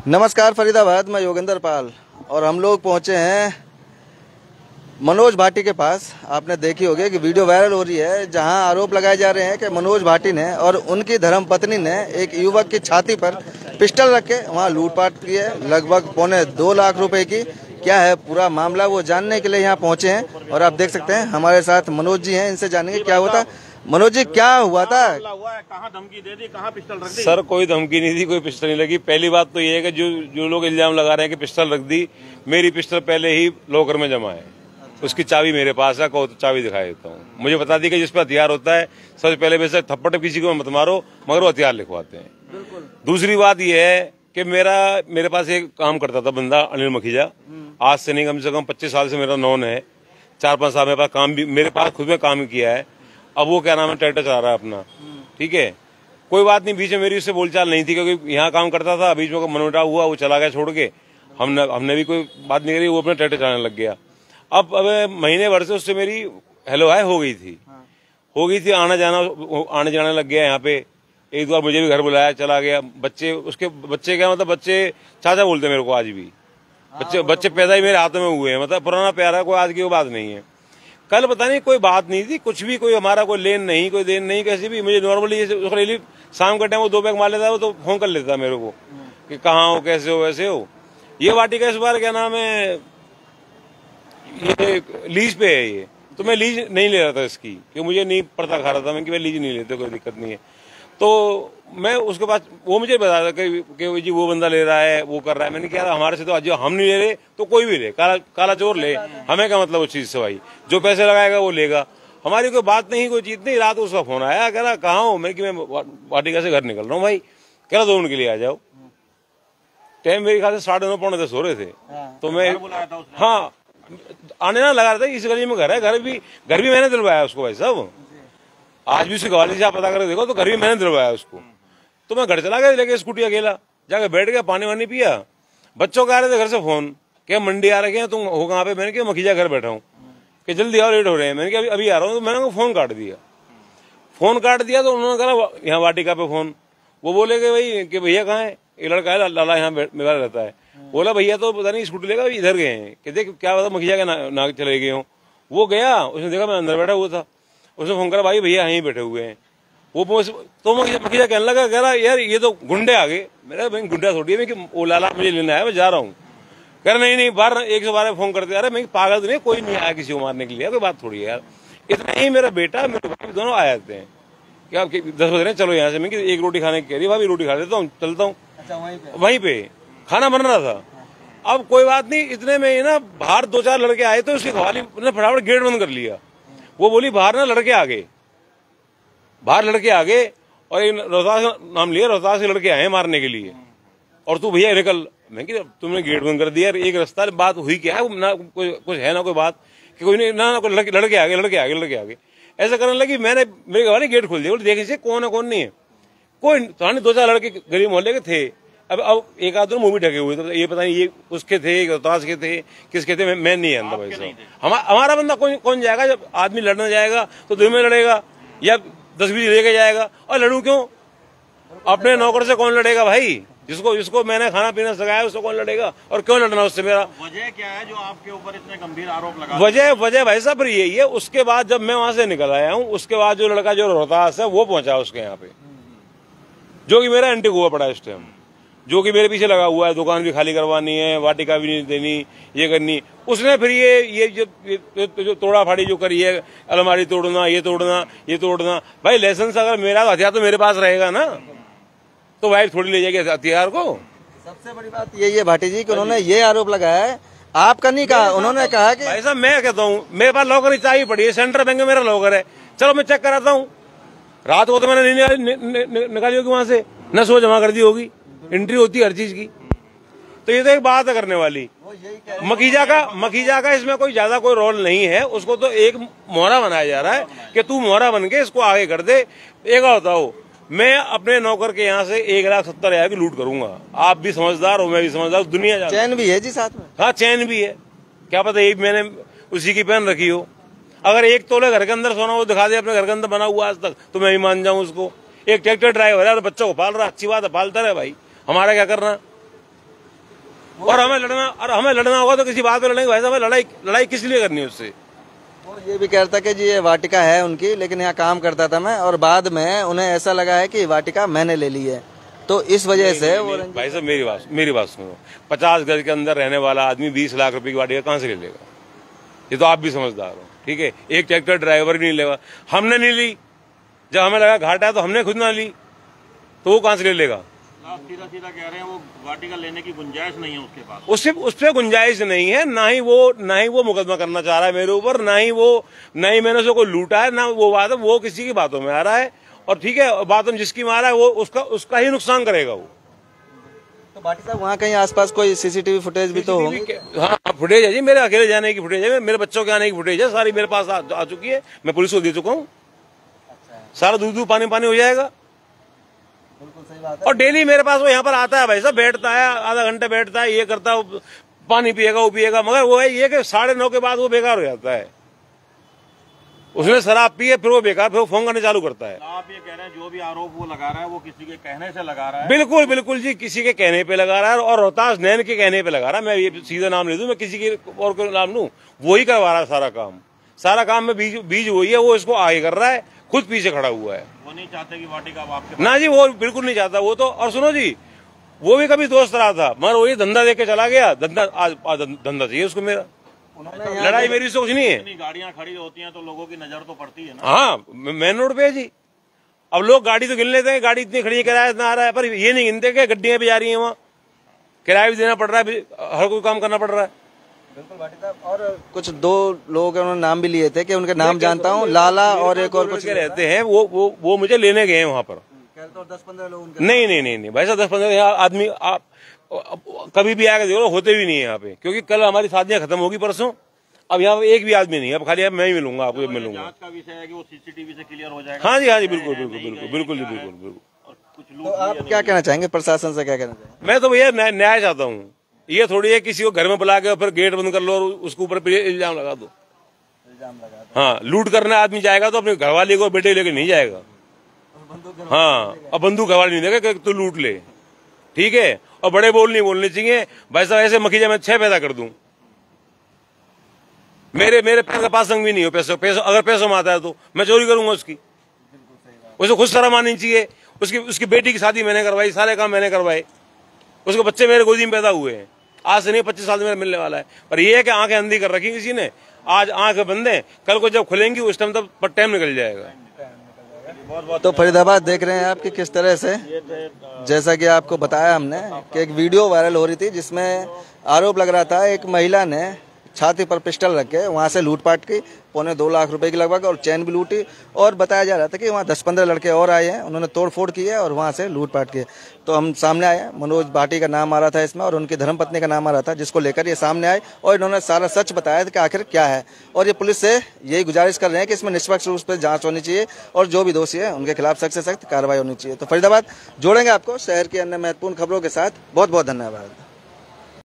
नमस्कार फरीदाबाद, मैं योगेंद्र पाल और हम लोग पहुंचे हैं मनोज भाटी के पास। आपने देखी होगी कि वीडियो वायरल हो रही है, जहां आरोप लगाए जा रहे हैं कि मनोज भाटी ने और उनकी धर्मपत्नी ने एक युवक की छाती पर पिस्टल रख के वहां लूटपाट की है, लगभग 2.25 लाख रुपए की। क्या है पूरा मामला, वो जानने के लिए यहाँ पहुंचे हैं और आप देख सकते हैं हमारे साथ मनोज जी हैं, इनसे जानेंगे क्या होता। मनोज जी, क्या हुआ था? कहाँ धमकी दे दी, कहाँ पिस्टल रख दी? सर, कोई धमकी नहीं दी, कोई पिस्टल नहीं लगी। पहली बात तो ये है कि जो लोग इल्जाम लगा रहे हैं कि पिस्टल रख दी, मेरी पिस्टल पहले ही लॉकर में जमा है, उसकी चाबी मेरे पास है। कहो तो चाबी दिखा देता हूँ। मुझे बता दी कि जिस पर हथियार होता है सबसे पहले वैसे थप्पड़ किसी को मत मारो, मगर वो हथियार लिखवाते हैं। दूसरी बात यह है कि मेरे पास एक काम करता था बंदा, अनिल मखीजा। आज से नहीं, कम से कम 25 साल से मेरा नॉन है। 4-5 साल मेरे पास काम भी, मेरे पास खुद में काम किया है। अब वो क्या नाम है, ट्रैक्टर चला रहा है अपना। ठीक है, कोई बात नहीं, बीच में मेरी उससे बोलचाल नहीं थी क्योंकि यहाँ काम करता था। बीच में मनमुटाव हुआ, वो चला गया छोड़ के। हमने भी कोई बात नहीं करी, वो अपने ट्रैक्टर चलाने लग गया। अब महीने भर से उससे मेरी हेलो हाय हो गई थी, आना जाने लग गया यहाँ पे। एक बार मुझे भी घर बुलाया, चला गया। बच्चे क्या मतलब, बच्चे चाचा बोलते मेरे को आज भी। बच्चे पैदा ही मेरे हाथों में हुए हैं, मतलब पुराना प्यार है, कोई आज की वो बात नहीं है। कल पता नहीं कोई बात नहीं थी, कुछ भी, कोई हमारा कोई लेन नहीं, कोई देन नहीं, कैसे भी। मुझे नॉर्मली शाम के टाइम वो 2 पैक मार लेता है, वो तो फोन कर लेता है मेरे को कि कहाँ हो, कैसे हो, वैसे हो। ये वाटी का इस बार क्या नाम है, ये लीज पे है ये, तो मैं लीज नहीं ले रहा था इसकी, कि मुझे नहीं पड़ता खा रहा था मैं कि मैं लीज नहीं लेते, कोई दिक्कत नहीं है। तो मैं उसके पास, वो मुझे बता रहा कि जी वो बंदा ले रहा है, वो कर रहा है। मैंने कहा हमारे से तो आज हम नहीं ले रहे तो कोई भी ले, काला चोर ले, हमें क्या मतलब उस चीज से भाई। जो पैसे लगाएगा वो लेगा, हमारी कोई बात नहीं, कोई चीज नहीं। रात उसका फोन आया, कह रहा कहाँ हो, मैं कि मैं वाटिका से घर निकल रहा हूँ भाई। कह रहा 2 मिनट के लिए आ जाओ। टाइम मेरे ख्याल से 9:30 पौने 10 हो रहे थे। तो मैं हाँ आने ना लगा रहा था। इस गली में घर है, घर भी मैंने दिलवाया उसको भाई साहब। आज भी उसकी गवाली से आप पता करके देखो तो घर भी मैंने दिलवाया उसको। तो मैं घर चला गया लेके स्कूटी अकेला, जाके बैठ गया, पानी वानी पिया। बच्चों के आ रहे थे घर से फोन, क्या मंडी आ रहे हैं, तुम हो कहाँ पे? मैंने कहा मखीजा घर बैठा हूँ, कि जल्दी आओ, लेट हो रहे हैं। मैंने कहा अभी आ रहा हूँ। तो मैंने फोन काट दिया। तो उन्होंने कहा यहाँ वाटिका पे फोन। वो बोले कि भाई कि भैया कहाँ है? एक लड़का है लाला, यहाँ मेरा रहता है। बोला भैया तो पता नहीं स्कूटी लेगा, इधर गए हैं। कि देख क्या पता मखीजा के नाक चले गए हो। वो गया, उसने देखा मैं अंदर बैठा हुआ था। उसने फोन करा, भाई भैया यहीं बैठे हुए हैं। वो तो मखीजा कहने लगा, कह रहा यार ये तो गुंडे आ गए। मेरा भाई गुंडा थोड़ी है, मैं वो लाला मुझे लेना है, मैं जा रहा हूँ। कह रहा नहीं बाहर 112 फोन करते। अरे मैं पागल तो नहीं, कोई नहीं आया किसी को मारने के लिए, कोई बात थोड़ी है यार। इतना ही मेरा बेटा मेरे भाई दोनों आ जाते हैं। क्या 10 बज रहे हैं, चलो यहाँ से। मैं एक रोटी खाने की कह रही, भाभी रोटी खा लेता हूँ, चलता हूँ। वहीं पे खाना बन रहा था। अब कोई बात नहीं, इतने में ना बाहर 2-4 लड़के आए तो उसकी खवाली ने फटाफट गेट बंद कर लिया। वो बोली बाहर ना लड़के आ गए, और रोहतास का नाम लिया, रोहतास के लड़के आए मारने के लिए, और तू भैया निकल। मैं कि तुमने गेट बंद कर दिया, एक रास्ता। बात हुई क्या है ना, कुछ है ना कोई बात कि कोई नहीं ना, कोई लड़के आ गए ऐसा करने लगी। मैंने मेरे घर गेट खोल दिया, बोले देखे से कौन है कौन नहीं है। कोई 2-4 लड़के गरीब मोहल्ले के थे। अब एक आध मुंह भी ढके हुए थे, ये पता नहीं ये उसके थे, रोहतास के थे, किसके थे, मैं नहीं जानता भाई साहब। हमारा बंदा कौन जाएगा? जब आदमी लड़ना जाएगा तो दिन में लड़ेगा या 10-20 लेके जाएगा। और लड़ू क्यों? अपने नौकर से कौन लड़ेगा भाई? जिसको मैंने खाना पीना सिखाया उसको कौन लड़ेगा? और क्यों लड़ना उससे? मेरा वजह क्या है जो आपके ऊपर इतने गंभीर आरोप लगा? वजह भाई साहब यही है। उसके बाद जब मैं वहां से निकल आया हूँ, उसके बाद जो लड़का जो रोहतास है वो पहुंचा उसके यहाँ पे, जो कि मेरा एंटी हुआ पड़ा इस टाइम, जो कि मेरे पीछे लगा हुआ है। दुकान भी खाली करवानी है, वाटिका भी नहीं देनी, ये करनी। उसने फिर ये जो तोड़ा फाड़ी जो करी है, अलमारी तोड़ना, ये तोड़ना। भाई लाइसेंस अगर मेरा हथियार तो मेरे पास रहेगा ना, तो वाइफ थोड़ी ले जाएगी हथियार को। सबसे बड़ी बात यही है भाटी जी कि उन्होंने ये आरोप लगाया है, आपका नहीं कहा। उन्होंने कहा कि भाई साहब मैं कहता हूँ, मेरे पास लॉकर की चाबी पड़ी है, सेंट्रल बैंक में मेरा लॉकर है, चलो मैं चेक कराता हूँ। रात को तो मैंने निकाली होगी वहां से, न सो जमा कर दी होगी, एंट्री होती है हर चीज की। तो ये तो एक बात है करने वाली। मखीजा का इसमें कोई ज्यादा कोई रोल नहीं है। उसको तो एक मोहरा बनाया जा रहा है कि तू मोहरा बन के इसको आगे कर दे। एक बताओ, मैं अपने नौकर के यहाँ से 1,70,000 की लूट करूंगा। आप भी समझदार हो, मैं भी समझदार, दुनिया चैन भी है जी साथ में। हाँ चैन भी है, क्या पता एक मैंने उसी की पहन रखी हो। अगर 1 तोले घर के अंदर सोना वो दिखा दे अपने घर के अंदर बना हुआ आज तक, तो मैं ही मान जाऊं उसको। एक ट्रैक्टर ड्राइवर है, बच्चों को पाल रहा, अच्छी बात है, पालता रहे भाई, हमारा क्या करना। और हमें लड़ना होगा तो किसी बात पे लड़ेंगे। वैसे हमें लड़ाई किस लिए करनी है उससे? वो ये भी कहता कि जी ये वाटिका है उनकी, लेकिन यहाँ काम करता था मैं, और बाद में उन्हें ऐसा लगा है कि वाटिका मैंने ले ली है, तो इस वजह से वो भाई साहब मेरी बात सुनो। 50 गज के अंदर रहने वाला आदमी 20 लाख रुपए की वाटिका कहाँ से ले लेगा? ये तो आप भी समझदार हो, ठीक है। एक ट्रैक्टर ड्राइवर नहीं लेगा, हमने नहीं ली। जब हमें लगा घाटा है तो हमने खुद ना ली, तो वो कहाँ से ले लेगा? आप सीधा कह रहे हैं वो वाटिका लेने की गुंजाइश नहीं है उसके पास। उस पर गुंजाइश नहीं है, ना ही वो मुकदमा करना चाह रहा है मेरे ऊपर, ना ही मैंने उसको लूटा है, ना वो बात है। वो किसी की बातों में आ रहा है, और ठीक है, बातों में जिसकी मारा है वो उसका ही नुकसान करेगा वो। तो भाटी साहब वहाँ कहीं आसपास कोई सीसीटीवी फुटेज भी तो होगी? हाँ, फुटेज है जी, मेरे अकेले जाने की फुटेज है, मेरे बच्चों के आने की फुटेज है, सारी मेरे पास आ चुकी है। मैं पुलिस को दे चुका हूँ। सारा दूध पानी हो जाएगा। बिल्कुल सही बात है। और डेली मेरे पास वो यहाँ पर आता है भाई साहब, बैठता है, आधा घंटा बैठता है, ये करता है, पानी पिएगा, वो पिएगा, मगर वो है ये कि 9:30 के बाद वो बेकार हो जाता है। उसने शराब पी है, फिर वो बेकार, फिर वो फोन करने चालू करता है। आप ये कह रहे हैं जो भी आरोप वो लगा रहा है वो किसी के कहने से लगा रहा है? बिल्कुल जी, किसी के कहने पे लगा रहा है, और रोहतास नैन के कहने पे लगा रहा है। मैं ये सीधा नाम ले दूं, मैं किसी के और कोई नाम लूं? वही करवा रहा है सारा काम में बीज वही है। वो इसको आगे कर रहा है, खुद पीछे खड़ा हुआ है। वो नहीं चाहते कि वाटिका आपके ना जी, वो बिल्कुल नहीं चाहता वो तो। और सुनो जी, वो भी कभी दोस्त रहा था, मगर वही धंधा देके चला गया। धंधा चाहिए उसको मेरा, लड़ाई मेरी से कुछ नहीं है। गाड़ियां खड़ी होती हैं तो लोगों की नजर तो पड़ती है ना। हाँ, मेन रोड पे है जी। अब लोग गाड़ी तो गिन लेते हैं, गाड़ी इतनी खड़ी है, किराया इतना आ रहा है, पर ये नहीं गिनते कि गड्डियां भी जा रही हैं वहाँ, किराया भी देना पड़ रहा है, हर कोई काम करना पड़ रहा है। बिल्कुल भाटी साहब। और कुछ 2 लोगों के उन्होंने नाम भी लिए थे कि उनके नाम जानता हूँ, लाला और एक और कुछ रहते हैं। वो मुझे लेने गए हैं वहाँ पर। 10-15 लोग उनके। नहीं भाई साहब, 10-15 आदमी आप कभी भी आएगा देखो, होते भी नहीं है यहाँ पे, क्योंकि कल हमारी शादियां खत्म होगी परसों। अब यहाँ पे एक भी आदमी नहीं है, अब खाली अब मैं ही मिलूंगा आपको, जब मिलूंगा। जांच का विषय है कि वो सीसीटीवी से क्लियर हो जाएगा। हाँ जी, बिल्कुल जी। तो आप क्या कहना चाहेंगे, प्रशासन से क्या कहना चाहेंगे? मैं तो भैया न्याय चाहता हूँ। ये थोड़ी है किसी को घर में बुला के फिर गेट बंद कर लो और उसके ऊपर इल्जाम लगा दो। हाँ, लूट करने आदमी जाएगा तो अपने घरवाले को बेटे लेके नहीं जाएगा। हाँ, अब बंदूक घरवाले नहीं देगा कि तू लूट ले, ठीक है। और बड़े बोल नहीं बोलने चाहिए भाई साहब, ऐसे मखीजा मैं 6 पैदा कर दूं। मेरे पास संग भी नहीं हो पैसों अगर पैसों में आता है तो मैं चोरी करूंगा उसकी। उसे खुद शर्म आनी चाहिए। उसकी बेटी की शादी मैंने करवाई, सारे काम मैंने करवाए, उसके बच्चे मेरे गोदी में पैदा हुए हैं। आज से नहीं 25 साल में मिलने वाला है। पर यह है कि आंखें अंधी कर रखी किसी ने। आज आंखें बंद है, कल को जब खुलेंगी उस टाइम तक टाइम निकल जाएगा। तो फरीदाबाद देख रहे हैं आप कि किस तरह से, जैसा कि आपको बताया हमने कि एक वीडियो वायरल हो रही थी जिसमें आरोप लग रहा था एक महिला ने छाती पर पिस्टल रख के वहाँ से लूटपाट की, 2.25 लाख रुपए की लगभग, और चैन भी लूटी। और बताया जा रहा था कि वहाँ 10-15 लड़के और आए हैं, उन्होंने तोड़फोड़ की है और वहाँ से लूटपाट की। तो हम सामने आए, मनोज भाटी का नाम आ रहा था इसमें और उनकी धर्मपत्नी का नाम आ रहा था, जिसको लेकर ये सामने आए और इन्होंने सारा सच बताया था कि आखिर क्या है। और ये पुलिस से यही गुजारिश कर रहे हैं कि इसमें निष्पक्ष रूप से जाँच होनी चाहिए और जो भी दोषी है उनके खिलाफ सख्त से सख्त कार्रवाई होनी चाहिए। तो फरीदाबाद जोड़ेंगे आपको शहर की अन्य महत्वपूर्ण खबरों के साथ। बहुत बहुत धन्यवाद।